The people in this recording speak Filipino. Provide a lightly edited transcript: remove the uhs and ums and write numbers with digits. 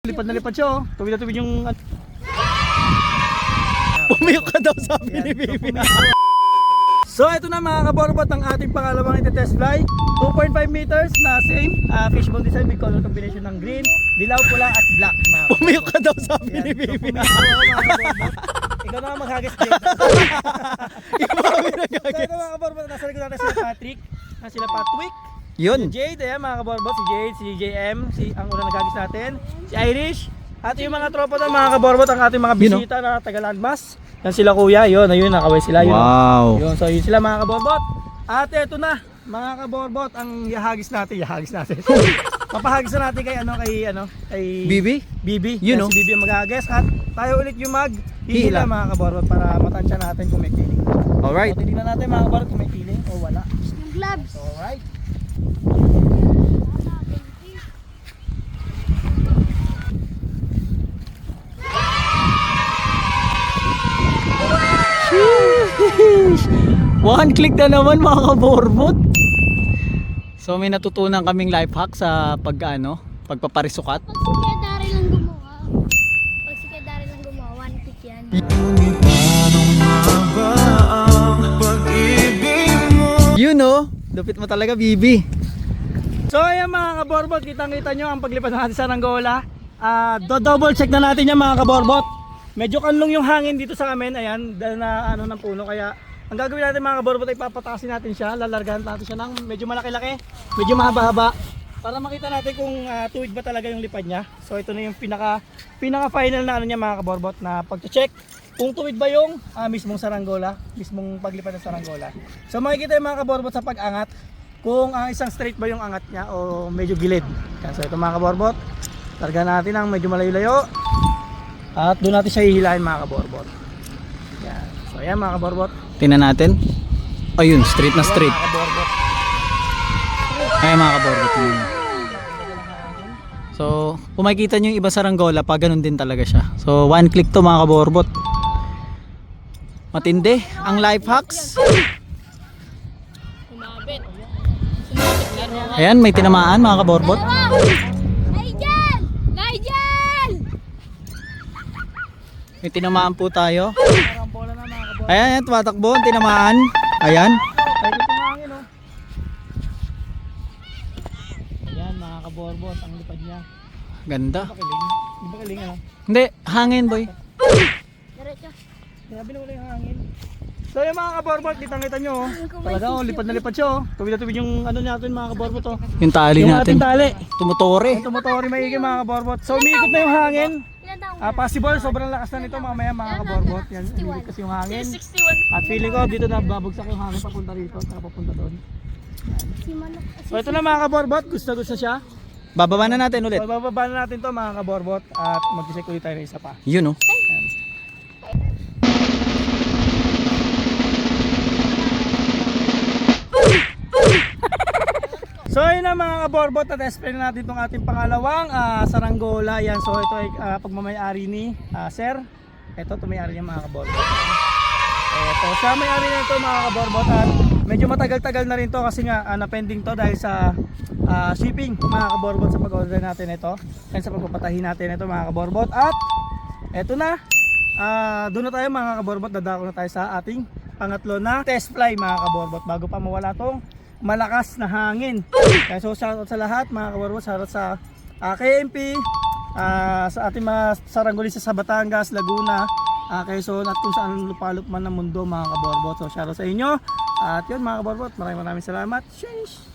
Lipad na lipad siya oh. Tuwid na tuwid yung... Pumiyok ka daw sabi ni Baby. So ito na mga kaborbot ang ating pangalawang iti-test fly. 2.5 meters na same fishbone design with color combination ng green, dilaw, pula at black. Pumiyok ka daw sabi ni Baby. Ikaw na maghagis dito. Ibawi na So ito mga kaborbot, nasa likod natin sila Patrick, sila Patwick, Yun. si Jade, ayan mga kaborbot, si Jade, si JM, ang unang naghagis natin, si Irish, at yung mga tropa na mga kaborbot, ang ating mga bisita na taga-landmass. Yan sila kuya, yun, ayun, nakaway sila. Yun, Wow. yun, so yun sila mga kaborbot. At eto na, mga kaborbot, ang yahagis natin. Papahagis na natin kay Bibi? Bibi. You know. Si Bibi ang maghahagis at tayo ulit yung maghihila mga kaborbot para matansya natin kung may feeling. Alright. So titignan natin mga kaborbot kung may feeling o wala. Yung gloves. So, alright. One click na naman mga kaborbot. So may natutunan kaming life hack sa pagpaparisukat. Pag si Kuya Daryl lang gumawa. Pag si Kuya Daryl lang gumawa, one pick yan. You know, lupit mo talaga Bibi. So ayan mga kaborbot, kitang-kita nyo ang paglipad natin sa Angola. Do-double check na natin yan mga kaborbot. Medyo kanlong yung hangin dito sa amin, ayan, dahil na ng puno, kaya ang gagawin natin mga kaborbot ay papatasin natin siya, lalargahan natin siya ng medyo malaki-laki, medyo mahaba-haba para makita natin kung tuwid ba talaga yung lipad niya. So ito na yung pinaka final na niya mga kaborbot na pag-check kung tuwid ba yung mismong saranggola, mismong paglipad ng saranggola. So makikita yung mga kaborbot sa pag-angat kung isang straight ba yung angat niya o medyo gilid. So ito mga kaborbot, largahan natin ng medyo malayo-layo. At doon natin siya hihilahin mga kaborbot. Yan. So ayan mga kaborbot. Tingnan natin. Ayun, straight na straight. Mga kaborbot. Ayan mga kaborbot. Yun. So, kung makikita nyo yung iba sa Angola, pa ganun din talaga siya. So, one click to mga kaborbot. Matindi ang life hacks. Ayan, may tinamaan mga kaborbot. Nigel! Nigel! May tinamaan po tayo. Parang bola na mga kaborbot. Ayan, ayan, tumatakbo, tinamaan. Ayan. Ay, ito ang hangin oh. Ayan mga kaborbot, ang lipad niya. Ganda. Pakiling. Hindi ba kiling ano? Hindi, hangin boy. Diretso. Grabe na wala yung hangin. So yung mga kaborbot, kitang-kita nyo oh. Talaga oh, lipad na lipad siya oh. Tuwid na tuwid yung natin mga kaborbot oh. Yung tali Yung natin. ating tali. Tumutore. Yung tumotori maigi mga kaborbot. So umiikot na yung hangin. Ilan taong Possible, sobrang lakas na nito mamaya mga kaborbot. Yan, umiikot kasi yung hangin. 61. At feeling ko dito na babagsak yung hangin papunta rito, saka papunta doon. Si Manok. So ito na mga kaborbot, gusto siya. Bababa na natin ulit. So bababa na natin to mga kaborbot at mag-check ulit tayo ng isa pa. Yun oh. Yan. So yun na mga kaborbot, na-explain na natin itong ating pangalawang saranggola. Yan, so ito ay pagmamayari ni Sir. Ito, may-ari niya mga kaborbot. Ito, siya may-ari na ito mga kaborbot. At medyo matagal-tagal na rin to kasi nga na-pending to dahil sa shipping mga kaborbot sa pag-order natin ito. And sa pagpapatahin natin ito mga kaborbot. At ito na, doon na tayo mga kaborbot, dadako na tayo sa ating pangatlo na test fly mga kaborbot bago pa mawala tong malakas na hangin. Kaya so shoutout sa lahat mga kaborbot, shoutout sa KMP, sa ating mga saranggolista sa Batangas, Laguna, Quezon at kung saan lupalop man ng mundo mga kaborbot. So shoutout sa inyo. At yun mga kaborbot, maraming salamat. Sheesh!